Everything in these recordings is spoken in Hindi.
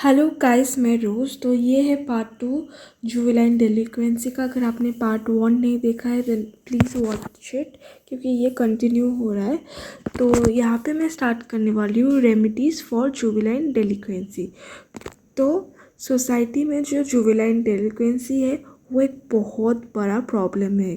हेलो गाइस, मैं रोज़। तो ये है पार्ट 2 जुवेनाइल डेलिक्वेंसी का। अगर आपने पार्ट 1 नहीं देखा है देन प्लीज़ वॉच इट, क्योंकि ये कंटिन्यू हो रहा है। तो यहाँ पे मैं स्टार्ट करने वाली हूँ रेमेडीज़ फॉर जुवेनाइल डेलिक्वेंसी। तो सोसाइटी में जो जुवेनाइल डेलिक्वेंसी है वो एक बहुत बड़ा प्रॉब्लम है,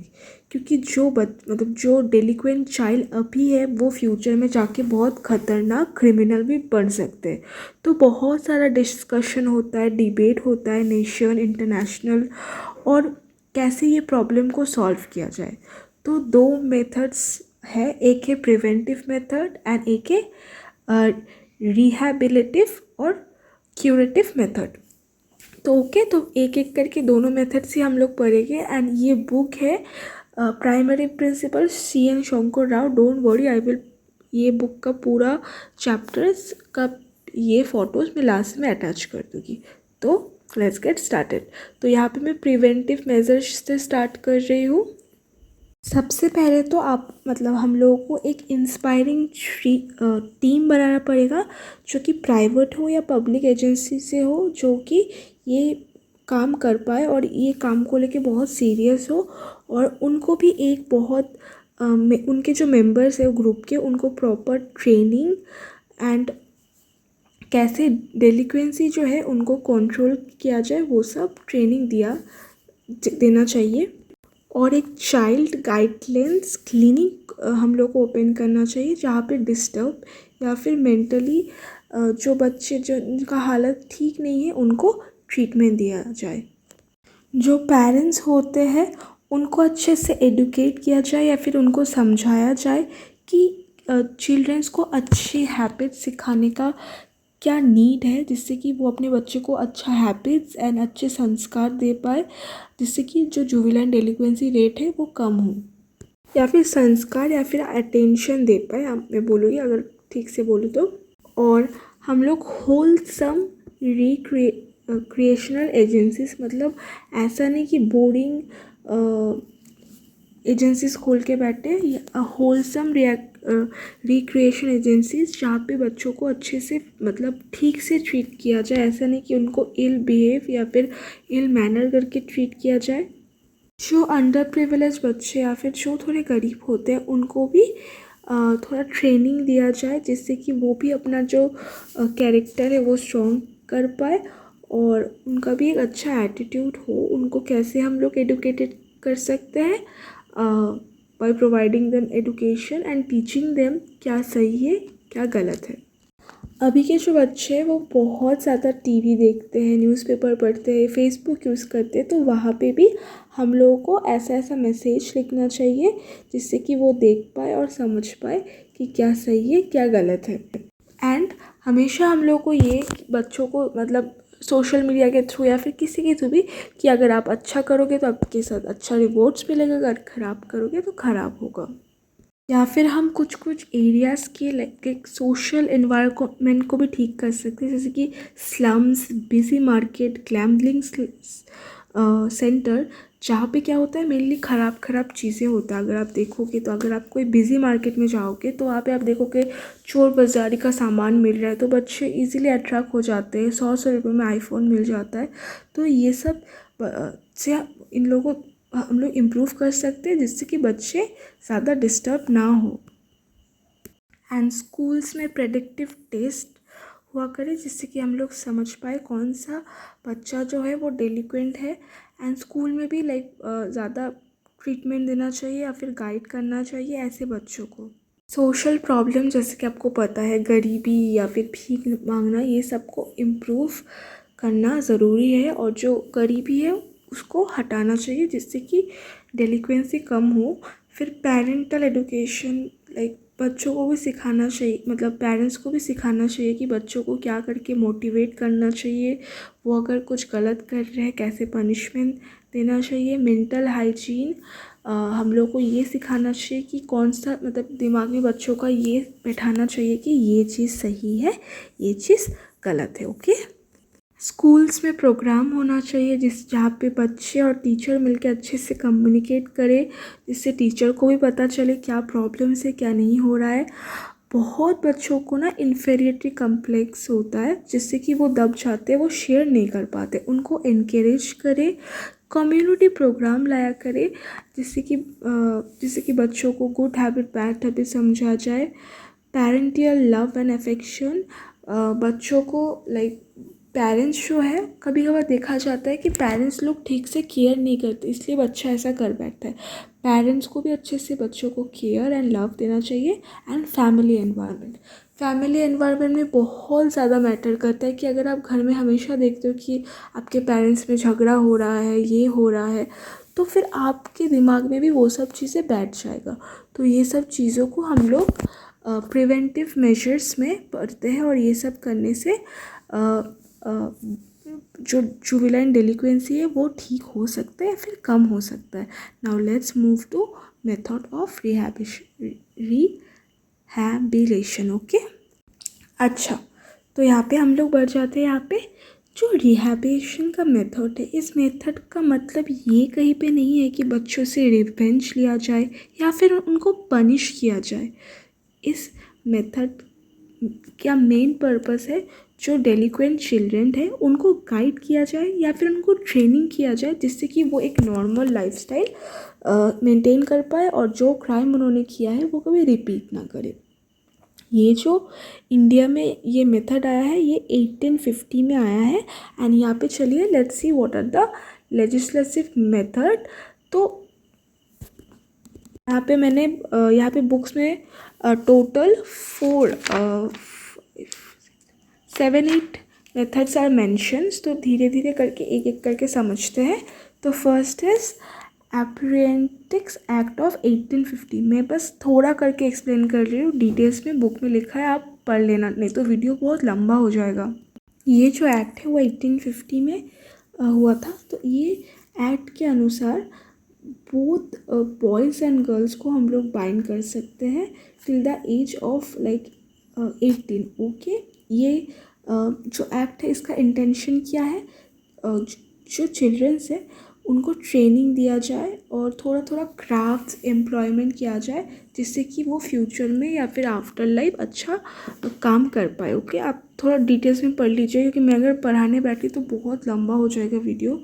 क्योंकि जो डेलिक्वेंट चाइल्ड अभी है वो फ्यूचर में जाके बहुत ख़तरनाक क्रिमिनल भी बन सकते हैं। तो बहुत सारा डिस्कशन होता है, डिबेट होता है नेशन इंटरनेशनल, और कैसे ये प्रॉब्लम को सॉल्व किया जाए। तो दो मेथड्स है, एक है प्रिवेंटिव मेथड एंड एक है रिहैबिलिटिव और क्यूरेटिव मेथड। तो ओके, तो एक एक करके दोनों मेथड्स ही हम लोग पढ़ेंगे। एंड ये बुक है primary principle CN Shankar Rao. Don't worry, I will ये बुक का पूरा चैप्टर्स का ये फोटोज़ मैं लास्ट में अटैच कर दूँगी। तो लेट्स गेट स्टार्टेड। तो यहाँ पे मैं प्रिवेंटिव मेजर्स से स्टार्ट कर रही हूँ। सबसे पहले तो हम लोगों को एक इंस्पायरिंग टीम बनाना पड़ेगा, जो कि प्राइवेट हो या पब्लिक एजेंसी से हो, जो कि ये काम कर पाए और ये काम को लेके बहुत सीरियस हो। और उनको भी एक बहुत उनके जो मेंबर्स है ग्रुप के, उनको प्रॉपर ट्रेनिंग एंड कैसे डेलिक्वेंसी जो है उनको कंट्रोल किया जाए वो सब ट्रेनिंग देना चाहिए। और एक चाइल्ड गाइडलाइंस क्लिनिक हम लोग को ओपन करना चाहिए, जहाँ पे डिस्टर्ब या फिर मेंटली जो बच्चे जिनका हालत ठीक नहीं है उनको ट्रीटमेंट दिया जाए। जो पेरेंट्स होते हैं उनको अच्छे से एडुकेट किया जाए या फिर उनको समझाया जाए कि चिल्ड्रंस को अच्छी हैबिट सिखाने का क्या नीड है, जिससे कि वो अपने बच्चे को अच्छा हैबिट्स एंड अच्छे संस्कार दे पाए, जिससे कि जो जुवेनाइल डेलिक्वेंसी रेट है वो कम हो। या फिर संस्कार या फिर अटेंशन दे पाए, मैं बोलूँगी अगर ठीक से बोलूँ तो। और हम लोग होलसम क्रिएशनल एजेंसीज, मतलब ऐसा नहीं कि बोरिंग एजेंसीज खोल के बैठे, होलसम रिक्रिएशन एजेंसीज, जहाँ पे बच्चों को अच्छे से मतलब ठीक से ट्रीट किया जाए। ऐसा नहीं कि उनको इल बिहेव या फिर इल मैनर करके ट्रीट किया जाए। जो अंडर प्रिविलेज बच्चे या फिर जो थोड़े गरीब होते हैं उनको भी थोड़ा ट्रेनिंग दिया जाए, जिससे कि वो भी अपना जो कैरेक्टर है वो स्ट्रॉन्ग कर पाए और उनका भी एक अच्छा एटीट्यूड हो। उनको कैसे हम लोग एडुकेटेड कर सकते हैं, by providing them education and teaching them क्या सही है क्या गलत है। अभी के जो बच्चे हैं वो बहुत ज़्यादा टीवी देखते हैं, न्यूज़पेपर पढ़ते हैं, फेसबुक यूज़ करते हैं। तो वहाँ पे भी हम लोगों को ऐसा ऐसा मैसेज लिखना चाहिए जिससे कि वो देख पाए और समझ पाए कि क्या सही है क्या गलत है। एंड हमेशा हम लोग को ये बच्चों को मतलब सोशल मीडिया के थ्रू या फिर किसी के थ्रू भी, कि अगर आप अच्छा करोगे तो आपके साथ अच्छा रिवॉर्ड्स मिलेगा, अगर ख़राब करोगे तो ख़राब होगा। या फिर हम कुछ कुछ एरियाज़ के लाइक एक सोशल एनवायरनमेंट को भी ठीक कर सकते हैं, जैसे कि स्लम्स, बिजी मार्केट, ग्लैम्बलिंग सेंटर, जहाँ पे क्या होता है मेनली ख़राब चीज़ें होता है। अगर आप देखोगे तो अगर आप कोई बिजी मार्केट में जाओगे तो वहाँ पे आप देखोगे चोर बाजारी का सामान मिल रहा है, तो बच्चे इजीली अट्रैक्ट हो जाते हैं। 100 रुपये में आईफोन मिल जाता है। तो ये सब से इन लोगों हम लोग इम्प्रूव कर सकते हैं, जिससे कि बच्चे ज़्यादा डिस्टर्ब ना हो। एंड स्कूल्स में प्रेडिक्टिव टेस्ट हुआ करे, जिससे कि हम लोग समझ पाए कौन सा बच्चा जो है वो डेलिक्वेंट है। एंड स्कूल में भी लाइक ज़्यादा ट्रीटमेंट देना चाहिए या फिर गाइड करना चाहिए ऐसे बच्चों को। सोशल प्रॉब्लम, जैसे कि आपको पता है गरीबी या फिर भीख मांगना, ये सबको इम्प्रूव करना ज़रूरी है। और जो गरीबी है उसको हटाना चाहिए, जिससे कि डेलिक्वेंसी कम हो। फिर पेरेंटल एडुकेशन, लाइक बच्चों को भी सिखाना चाहिए, मतलब पेरेंट्स को भी सिखाना चाहिए कि बच्चों को क्या करके मोटिवेट करना चाहिए, वो अगर कुछ गलत कर रहे हैं कैसे पनिशमेंट देना चाहिए। मेंटल हाइजीन, हम लोग को ये सिखाना चाहिए कि कौन सा मतलब दिमाग में बच्चों का ये बैठाना चाहिए कि ये चीज़ सही है ये चीज़ गलत है। ओके, स्कूल्स में प्रोग्राम होना चाहिए जहाँ पे बच्चे और टीचर मिलकर अच्छे से कम्युनिकेट करें, जिससे टीचर को भी पता चले क्या प्रॉब्लम्स है क्या नहीं हो रहा है। बहुत बच्चों को ना इन्फेरियरिटी कम्प्लेक्स होता है, जिससे कि वो दब जाते हैं, वो शेयर नहीं कर पाते। उनको इनकरेज करें, कम्युनिटी प्रोग्राम लाया करें, जिससे कि बच्चों को गुड हैबिट बैड हैबिट समझा जाए। पेरेंटियल लव एंड अफेक्शन, बच्चों को लाइक पेरेंट्स जो है, कभी कभार देखा जाता है कि पेरेंट्स लोग ठीक से केयर नहीं करते, इसलिए बच्चा ऐसा कर बैठता है। पेरेंट्स को भी अच्छे से बच्चों को केयर एंड लव देना चाहिए। एंड फैमिली एनवायरनमेंट में बहुत ज़्यादा मैटर करता है कि अगर आप घर में हमेशा देखते हो कि आपके पेरेंट्स में झगड़ा हो रहा है, ये हो रहा है, तो फिर आपके दिमाग में भी वो सब चीज़ें बैठ जाएगा। तो ये सब चीज़ों को हम लोग प्रिवेंटिव मेजर्स में पढ़ते हैं, और ये सब करने से जो जुवेनाइल डेलिक्वेंसी है वो ठीक हो सकता है या फिर कम हो सकता है। Now let's move to method of rehabilitation. Okay, अच्छा, तो यहाँ पे हम लोग बढ़ जाते हैं। यहाँ पे जो रिहैबिलिटेशन का मेथड है, इस मेथड का मतलब ये कहीं पे नहीं है कि बच्चों से रिवेंज लिया जाए या फिर उनको पनिश किया जाए। इस मेथड का मेन पर्पस है जो डेलिक्वेंट चिल्ड्रन है उनको गाइड किया जाए या फिर उनको ट्रेनिंग किया जाए, जिससे कि वो एक नॉर्मल लाइफस्टाइल मेंटेन कर पाए और जो क्राइम उन्होंने किया है वो कभी रिपीट ना करे। ये जो इंडिया में ये मेथड आया है, ये 1850 में आया है। एंड यहाँ पे चलिए let's see what are the legislative method. तो यहाँ पे मैंने यहाँ पे बुक्स में टोटल 7-8 मेथड्स आर मेंशन्स। तो धीरे धीरे करके एक एक करके समझते हैं। तो first is apprentice act of 1850। मैं बस थोड़ा करके एक्सप्लेन कर रही हूँ, डिटेल्स में बुक में लिखा है, आप पढ़ लेना, नहीं तो वीडियो बहुत लंबा हो जाएगा। ये जो एक्ट है वो 1850 में हुआ था। तो ये एक्ट के अनुसार बोथ बॉयज़ एंड गर्ल्स को हम लोग बाइंड कर सकते हैं till the age of like 18। ओके, ये जो एक्ट है इसका इंटेंशन क्या है, जो चिल्ड्रंस है उनको ट्रेनिंग दिया जाए और थोड़ा थोड़ा क्राफ्ट्स एम्प्लॉयमेंट किया जाए, जिससे कि वो फ्यूचर में या फिर आफ्टर लाइफ अच्छा काम कर पाए। ओके, आप थोड़ा डिटेल्स में पढ़ लीजिए, क्योंकि मैं अगर पढ़ाने बैठी तो बहुत लंबा हो जाएगा video.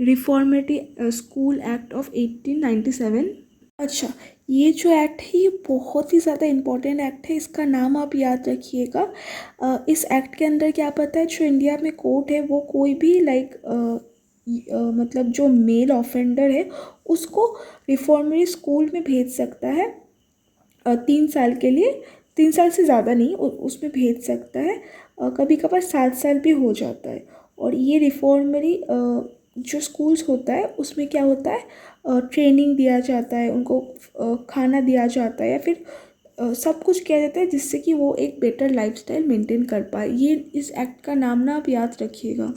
Reformative school act of 1897। अच्छा, ये जो एक्ट है ये बहुत ही ज़्यादा इम्पॉर्टेंट एक्ट है, इसका नाम आप याद रखिएगा। इस एक्ट के अंदर क्या पता है, जो इंडिया में कोर्ट है वो कोई भी लाइक मतलब जो मेल ऑफेंडर है उसको रिफॉर्मरी स्कूल में भेज सकता है 3 साल के लिए। 3 साल से ज़्यादा नहीं, उसमें भेज सकता है। कभी कभार 7 साल भी हो जाता है। और ये रिफॉर्मरी जो स्कूल्स होता है उसमें क्या होता है, ट्रेनिंग दिया जाता है उनको, खाना दिया जाता है या फिर सब कुछ किया जाता है जिससे कि वो एक बेटर लाइफस्टाइल मेंटेन कर पाए। ये इस एक्ट का नाम ना आप याद रखिएगा।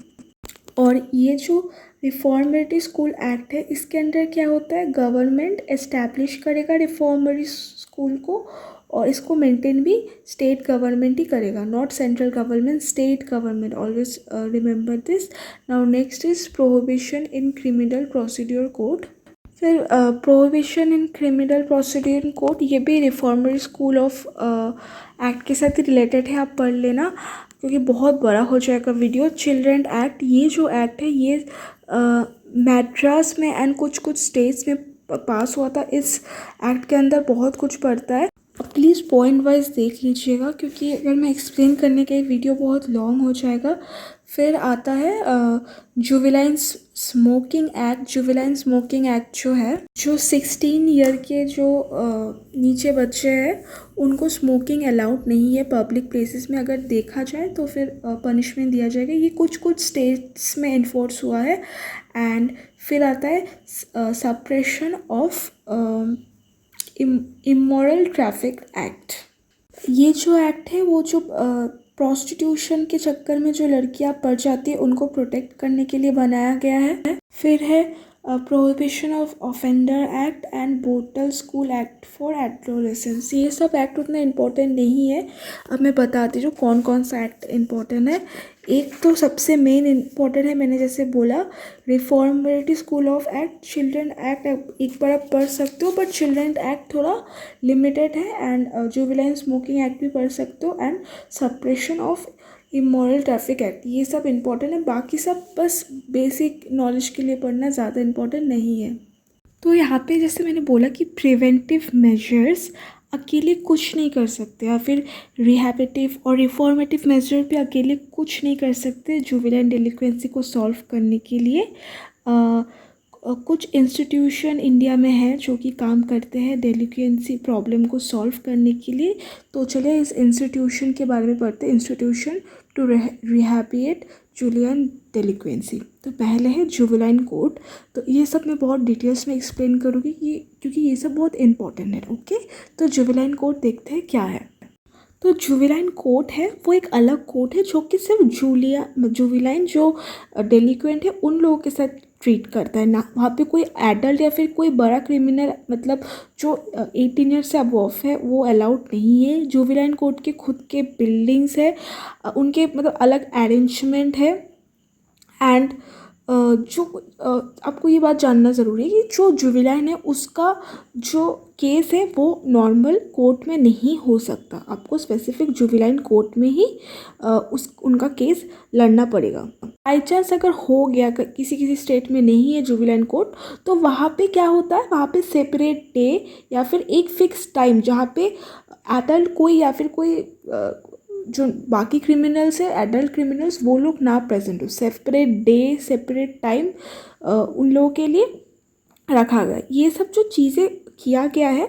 और ये जो रिफॉर्मेटरी स्कूल एक्ट है इसके अंदर क्या होता है, गवर्नमेंट एस्टैब्लिश करेगा रिफॉर्मरी स्कूल को, और इसको मेंटेन भी स्टेट गवर्नमेंट ही करेगा, not central government, state government. Always remember this. Now next is prohibition in criminal procedure code. फिर prohibition in criminal procedure code, ये भी रिफॉर्मरी स्कूल ऑफ एक्ट के साथ रिलेटेड है, आप पढ़ लेना क्योंकि बहुत बड़ा हो जाएगा वीडियो। चिल्ड्रन एक्ट, ये जो एक्ट है ये मद्रास में एंड कुछ कुछ स्टेट्स में पास हुआ था। इस एक्ट के अंदर बहुत कुछ पड़ता है, प्लीज़ पॉइंट वाइज देख लीजिएगा क्योंकि अगर मैं एक्सप्लेन करने के वीडियो बहुत लॉन्ग हो जाएगा। फिर आता है juvenile smoking act. Juvenile smoking act जो है, जो 16 ईयर के जो नीचे बच्चे हैं उनको स्मोकिंग अलाउड नहीं है पब्लिक प्लेसेस में। अगर देखा जाए तो फिर पनिशमेंट दिया जाएगा। ये कुछ कुछ स्टेट्स में इन्फोर्स हुआ है। एंड फिर आता है suppression of immoral traffic act. ये जो एक्ट है वो जो प्रोस्टिट्यूशन के चक्कर में जो लड़कियां पड़ जाती है उनको प्रोटेक्ट करने के लिए बनाया गया है। फिर है prohibition of offender act and bottle school act for adolescence. ये सब एक्ट उतना इम्पोर्टेंट नहीं है। अब मैं बताती हूँ कौन कौन सा एक्ट इम्पोर्टेंट है। एक तो सबसे मेन इम्पोर्टेंट है, मैंने जैसे बोला, reformatory school of act, children act एक बार आप पढ़ सकते हो, बट चिल्ड्रन एक्ट थोड़ा लिमिटेड है। एंड जुवेनाइल स्मोकिंग एक्ट भी पढ़ सकते हो, and suppression of immoral traffic act. ये सब इम्पोर्टेंट है, बाकी सब बस बेसिक नॉलेज के लिए पढ़ना, ज़्यादा इम्पोर्टेंट नहीं है। तो यहाँ पे जैसे मैंने बोला कि प्रिवेंटिव मेजर्स अकेले कुछ नहीं कर सकते, या फिर रिहैबिलिटेटिव और रिफॉर्मेटिव मेजर भी अकेले कुछ नहीं कर सकते जुवेनाइल डेलिक्वेंसी को सॉल्व करने के लिए। कुछ इंस्टीट्यूशन इंडिया में है जो कि काम करते हैं डेलिक्वेंसी प्रॉब्लम को सॉल्व करने के लिए। तो चलिए इस इंस्टीट्यूशन के बारे में पढ़ते हैं। Institution to rehabilitate juvenile delinquency. तो पहले है जुवेनाइल कोर्ट। तो ये सब मैं बहुत डिटेल्स में एक्सप्लेन करूँगी क्योंकि ये सब बहुत इंपॉर्टेंट है। ओके, तो जुवेनाइल कोर्ट देखते हैं क्या है। तो जुवेनाइल कोर्ट है वो एक अलग कोर्ट है जो कि सिर्फ जुवेनाइल जो डेलिक्वेंट है उन लोगों के साथ ट्रीट करता है ना। वहाँ पे कोई एडल्ट या फिर कोई बड़ा क्रिमिनल, मतलब जो 18 ईयर से अबव है, वो अलाउड नहीं है। जुवेनाइल कोर्ट के खुद के बिल्डिंग्स है, उनके मतलब अलग अरेंजमेंट है। एंड आपको ये बात जानना ज़रूरी है कि जो जुवेनाइल है उसका जो केस है वो नॉर्मल कोर्ट में नहीं हो सकता। आपको स्पेसिफिक जुवेनाइल कोर्ट में ही उनका केस लड़ना पड़ेगा। बाई चांस अगर हो गया, किसी स्टेट में नहीं है जुवेनाइल कोर्ट, तो वहाँ पे क्या होता है, वहाँ पे सेपरेट डे या फिर एक फिक्स टाइम जहाँ पे एडल्ट कोई या फिर कोई जो बाकी क्रिमिनल्स है, एडल्ट क्रिमिनल्स, वो लोग ना प्रेजेंट हो, सेपरेट डे सेपरेट टाइम उन लोगों के लिए रखा गया। ये सब जो चीज़ें किया गया है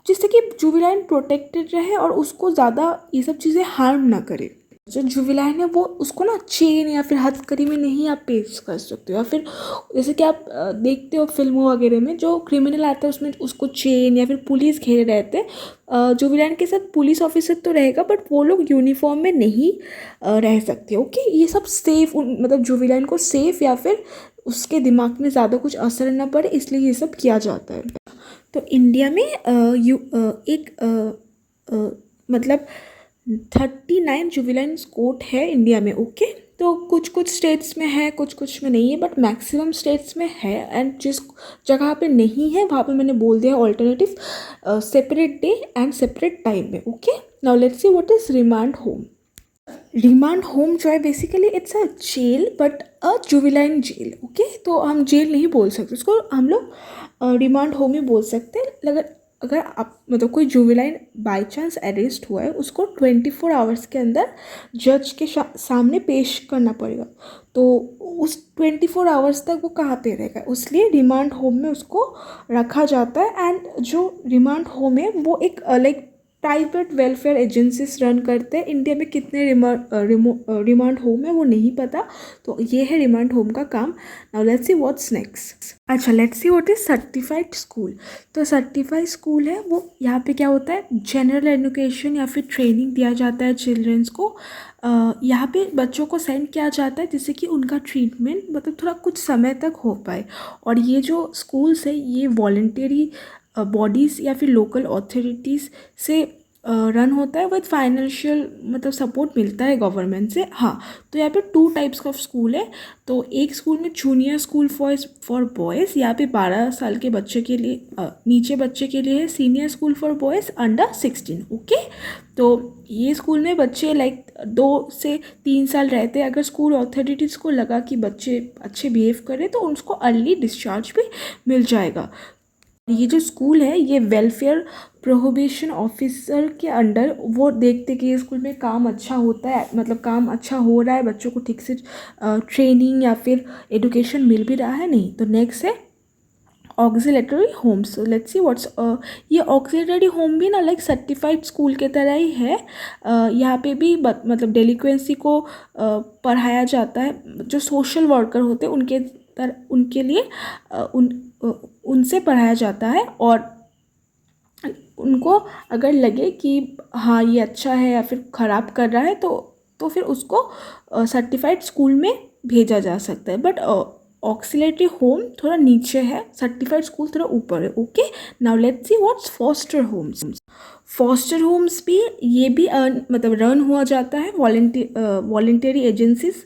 जिससे कि जुवेनाइल प्रोटेक्टेड रहे और उसको ज़्यादा ये सब चीज़ें हार्म ना करे। जो जुवेनाइल है वो उसको ना चेन या फिर हथकड़ी में नहीं आप पेश कर सकते हो, या फिर जैसे कि आप देखते हो फिल्मों वगैरह में जो क्रिमिनल आता है उसमें उसको चेन या फिर पुलिस घेरे रहते हैं। जुवेनाइल के साथ पुलिस ऑफिसर तो रहेगा, बट वो लोग यूनिफॉर्म में नहीं रह सकते। ओके, ये सब सेफ, मतलब जुवेनाइल को सेफ या फिर उसके दिमाग में ज़्यादा कुछ असर ना पड़े, इसलिए ये सब किया जाता है। तो इंडिया में मतलब 39 जुवेनाइल कोर्ट है इंडिया में। ओके, तो कुछ कुछ स्टेट्स में है, कुछ कुछ में नहीं है, बट मैक्सिमम स्टेट्स में है। एंड जिस जगह पे नहीं है वहाँ पे मैंने बोल दिया alternative separate day and separate time में। Okay, now let's see what is remand home. Remand home जो है basically it's a jail, but a juvenile jail. Okay, तो हम जेल नहीं बोल सकते उसको, हम लोग रिमांड होम ही बोल सकते हैं। अगर आप मतलब कोई जुवेनाइल बाई चांस अरेस्ट हुआ है, उसको 24 आवर्स के अंदर जज के सामने पेश करना पड़ेगा। तो उस 24 आवर्स तक वो कहाँ पे रहेगा, इसलिए रिमांड होम में उसको रखा जाता है। एंड जो रिमांड होम है वो एक like private welfare agencies run करते हैं। इंडिया में कितने रिमांड होम है वो नहीं पता, तो ये है रिमांड होम का काम। Now let's see what's next. अच्छा, let's see what is certified school. तो सर्टिफाइड स्कूल है वो, यहाँ पे क्या होता है, जनरल एजुकेशन या फिर ट्रेनिंग दिया जाता है चिल्ड्रंस को। यहाँ पे बच्चों को सेंड किया जाता है जिससे कि उनका ट्रीटमेंट मतलब थोड़ा कुछ समय तक हो पाए। और ये जो स्कूल्स है ये वॉलंटरी बॉडीज़ या फिर लोकल अथॉरिटीज़ से रन होता है विद फाइनेंशियल मतलब सपोर्ट मिलता है गवर्नमेंट से। हाँ, तो यहाँ पे 2 टाइप्स ऑफ स्कूल है। तो एक स्कूल में जूनियर स्कूल फॉर बॉयज़, यहाँ पे 12 साल के बच्चे के लिए नीचे बच्चे के लिए है। Senior school for boys under 16। Okay, तो ये स्कूल में बच्चे लाइक 2 से 3 साल रहते हैं। अगर स्कूल अथॉरिटीज़ को लगा कि बच्चे अच्छे बिहेव करें तो उनको अर्ली डिस्चार्ज भी मिल जाएगा। ये जो स्कूल है ये वेलफेयर प्रोहिबिशन ऑफिसर के अंडर वो देखते कि ये स्कूल में काम अच्छा होता है, मतलब काम अच्छा हो रहा है, बच्चों को ठीक से ट्रेनिंग या फिर एजुकेशन मिल भी रहा है नहीं। तो नेक्स्ट है auxiliary homes. Let's see what's ये ऑक्सिलरी होम भी ना लाइक सर्टिफाइड स्कूल के तरह ही है। यहाँ पे भी मतलब डेलिक्वेंसी को पढ़ाया जाता है। जो सोशल वर्कर होते हैं उनके लिए उनसे पढ़ाया जाता है। और उनको अगर लगे कि हाँ ये अच्छा है या फिर ख़राब कर रहा है तो फिर उसको सर्टिफाइड स्कूल में भेजा जा सकता है। बट ऑक्सिलरी होम थोड़ा नीचे है, सर्टिफाइड स्कूल थोड़ा ऊपर है. Okay, now let's see what's foster homes. Foster homes भी ये भी मतलब रन हुआ जाता है वॉलंटरी एजेंसीज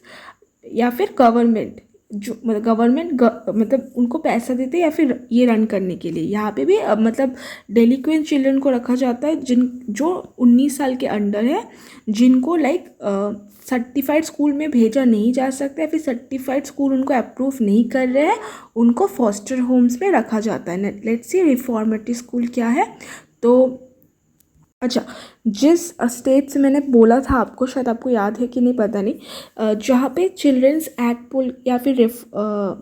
या फिर गवर्नमेंट, जो मतलब गवर्नमेंट मतलब उनको पैसा देते हैं या फिर ये रन करने के लिए. यहाँ पे भी मतलब डेलिक्वेंट चिल्ड्रन को रखा जाता है जो 19 साल के अंडर है, जिनको लाइक सर्टिफाइड स्कूल में भेजा नहीं जा सकता है, फिर सर्टिफाइड स्कूल उनको अप्रूव नहीं कर रहे हैं, उनको फॉस्टर होम्स में रखा जाता है. लेट्स सी रिफॉर्मेटरी स्कूल क्या है. तो अच्छा, जिस स्टेट से मैंने बोला था आपको, शायद आपको याद है कि नहीं पता नहीं, जहाँ पे चिल्ड्रंस एक्ट बोल या फिर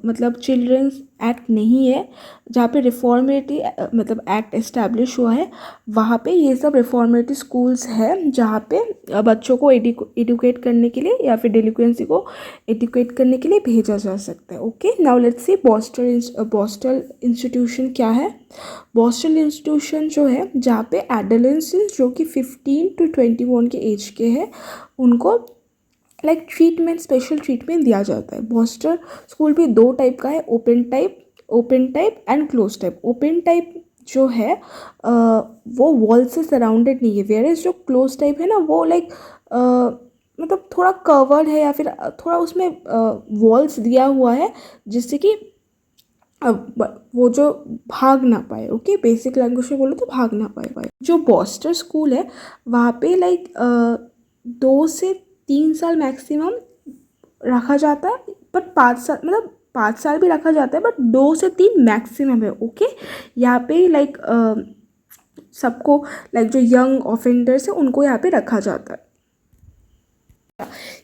मतलब चिल्ड्रंस एक्ट नहीं है, जहाँ पे रिफॉर्मेटरी मतलब एक्ट इस्टेब्लिश हुआ है, वहाँ पे ये सब रिफॉर्मेटरी स्कूल्स हैं जहाँ पे बच्चों को एडुकेट करने के लिए या फिर डेलिक्वेंसी को एडुकेट करने के लिए भेजा जा सकता है. Okay, now let's see borstal institution क्या है. बॉस्टल इंस्टीट्यूशन जो है जहाँ पे एडोलेसेंट्स जो कि 15 to 21 के एज के हैं, उनको लाइक स्पेशल ट्रीटमेंट दिया जाता है. बॉस्टल स्कूल भी 2 टाइप का है, open type and close type. Open type जो है वो वॉल से सराउंडेड नहीं है, वेयर इज जो क्लोज टाइप है ना, वो लाइक मतलब थोड़ा कवर्ड है या फिर थोड़ा उसमें वॉल्स दिया हुआ है जिससे कि वो जो भाग ना पाए. ओके, बेसिक लैंग्वेज में बोलो तो भाग ना पाए. जो बॉस्टर स्कूल है वहाँ पे लाइक 2 से 3 साल मैक्सिमम रखा जाता है, बट 5 साल मतलब 5 साल भी रखा जाता है, बट 2 से 3 मैक्सिमम है. ओके, यहाँ पे लाइक सबको लाइक जो यंग ऑफेंडर्स है उनको यहाँ पे रखा जाता है.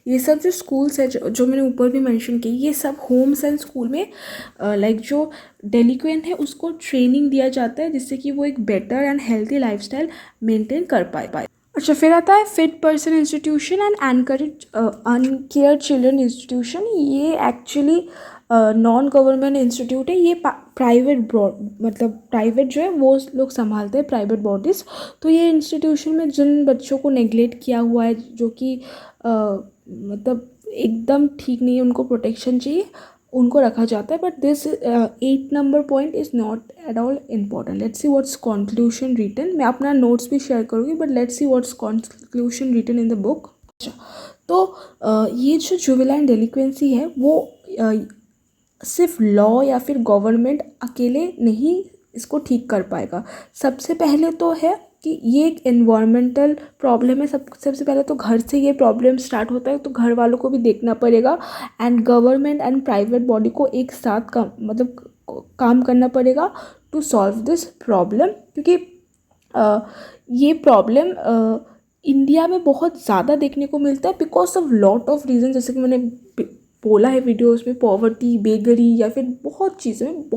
ये सब जो स्कूल्स है जो मैंने ऊपर भी मेंशन की, ये सब होम्स एंड स्कूल में लाइक जो डेलिक्वेंट है उसको ट्रेनिंग दिया जाता है जिससे कि वो एक better and healthy lifestyle maintain कर पाए. अच्छा, फिर आता है fit person institution and uncare children institution. ये एक्चुअली नॉन गवर्नमेंट इंस्टीट्यूट है. ये प्राइवेट मतलब प्राइवेट जो है वो लोग संभालते हैं, प्राइवेट बॉडीज़. तो ये इंस्टीट्यूशन में जिन बच्चों को नेग्लेक्ट किया हुआ है, जो कि मतलब एकदम ठीक नहीं है, उनको प्रोटेक्शन चाहिए, उनको रखा जाता है. But this 8 number point is not at all important. Let's see what's conclusion written. मैं अपना नोट्स भी शेयर करूँगी, but let's see what's conclusion written in the book. तो ये जो जुवेनाइल डेलिक्वेंसी है वो सिर्फ लॉ या फिर गवर्नमेंट अकेले नहीं इसको ठीक कर पाएगा. सबसे पहले तो है कि ये एक एनवायरमेंटल प्रॉब्लम है. सबसे पहले तो घर से ये प्रॉब्लम स्टार्ट होता है, तो घर वालों को भी देखना पड़ेगा, and government and private body को एक साथ काम करना पड़ेगा टू सॉल्व दिस प्रॉब्लम. क्योंकि ये प्रॉब्लम इंडिया में बहुत ज़्यादा देखने को मिलता है because of lot of reason. जैसे कि मैंने बोला है वीडियोस में, पॉवर्टी, बेगरी या फिर बहुत चीज़ें,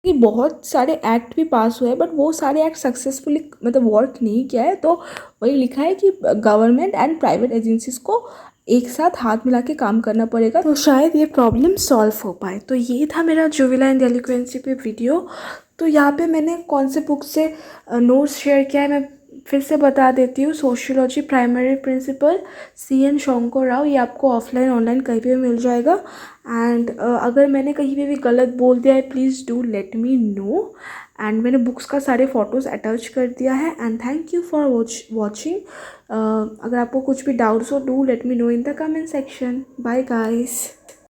बहुत सारे एक्ट भी पास हुए हैं, बट वो सारे एक्ट सक्सेसफुली मतलब वर्क नहीं किया है. तो वही लिखा है कि गवर्नमेंट एंड प्राइवेट एजेंसीज को एक साथ हाथ मिला के काम करना पड़ेगा, तो शायद ये प्रॉब्लम सॉल्व हो पाए. तो ये था मेरा जुवेनाइल डेलिक्वेंसी पे वीडियो. तो यहाँ पे मैंने कौन से बुक से नोट्स शेयर किया है मैं फिर से बता देती हूँ. Sociology primary principle, CN Shankar Rao. ये आपको ऑफलाइन ऑनलाइन कहीं भी मिल जाएगा. एंड अगर मैंने कहीं पे भी गलत बोल दिया है, please do let me know. And मैंने बुक्स का सारे फ़ोटोज़ अटैच कर दिया है. And thank you for watching. अगर आपको कुछ भी डाउट्स हो, do let me know in the comment section. Bye guys.